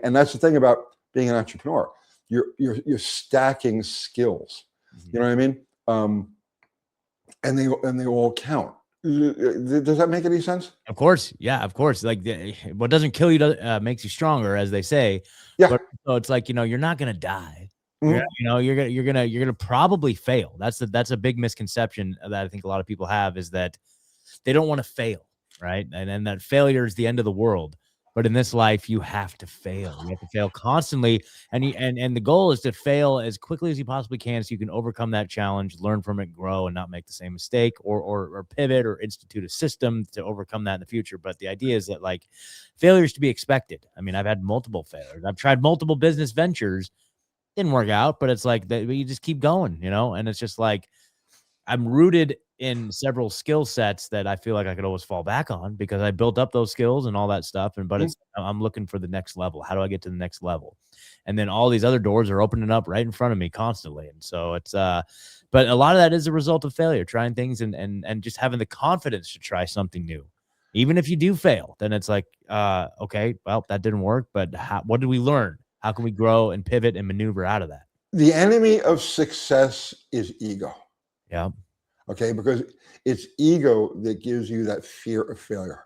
And that's the thing about being an entrepreneur. You're stacking skills. You know what I mean? And they all count. Does that make any sense? Of course. Yeah, of course. Like what doesn't kill you makes you stronger, as they say. Yeah. But so it's like, you're not going to die. Mhm. You're gonna probably fail. That's a big misconception that I think a lot of people have, is that they don't want to fail, right? And that failure is the end of the world. But in this life, you have to fail. You have to fail constantly, and the goal is to fail as quickly as you possibly can, so you can overcome that challenge, learn from it, grow, and not make the same mistake, or pivot or institute a system to overcome that in the future. But the idea is that, like, failure is to be expected. I mean, I've had multiple failures. I've tried multiple business ventures, didn't work out, but it's like that you just keep going, and it's just like I'm rooted in several skill sets that I feel like I could always fall back on, because I built up those skills and all that stuff. But I'm looking for the next level. How do I get to the next level? And then all these other doors are opening up right in front of me constantly. And so it's, but a lot of that is a result of failure, trying things and just having the confidence to try something new. Even if you do fail, then it's like, okay, well, that didn't work, but what did we learn? How can we grow and pivot and maneuver out of that? The enemy of success is ego. Yeah. Okay, because it's ego that gives you that fear of failure.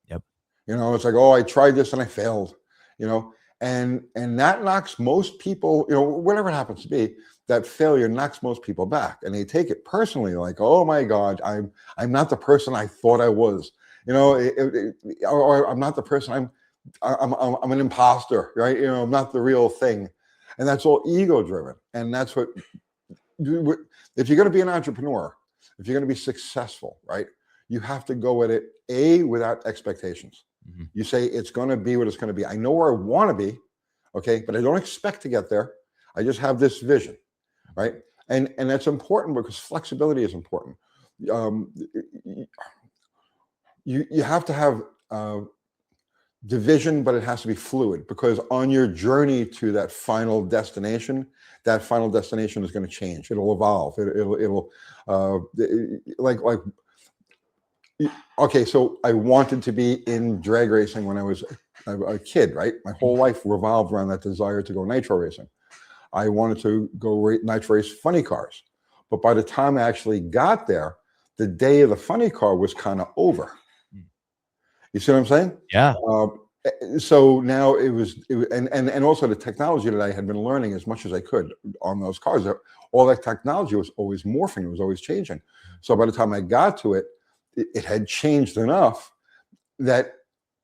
Yep. It's like, oh, I tried this and I failed. And that knocks most people, whatever it happens to be, that failure knocks most people back, and they take it personally, like, oh my God, I'm not the person I thought I was. Or I'm not the person. I'm an imposter, right? I'm not the real thing, and that's all ego driven. And that's what, if you're going to be an entrepreneur, if you're going to be successful, right, you have to go at it without expectations. You say it's going to be what it's going to be. I know where I want to be, okay, but I don't expect to get there. I just have this vision, right? And that's important, because flexibility is important. You have to have division, but it has to be fluid, because on your journey to that final destination is going to change. It'll evolve. It'll okay. So I wanted to be in drag racing when I was a kid, right? My whole life revolved around that desire to go nitro racing. I wanted to go nitro race funny cars, but by the time I actually got there, the day of the funny car was kind of over. You see what I'm saying? Yeah. So now it was and also the technology that I had been learning as much as I could on those cars, all that technology was always morphing, it was always changing. So by the time I got to it, it had changed enough that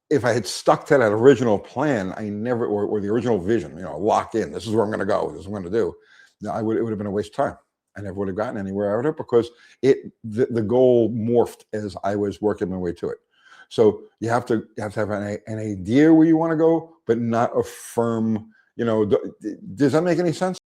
if I had stuck to that original plan, I never, or the original vision, locked in, this is where I'm going to go, this is what I'm going to do, it would have been a waste of time. I never would have gotten anywhere out of it, because the goal morphed as I was working my way to it. So you have to have an idea where you want to go, but not a firm, does that make any sense?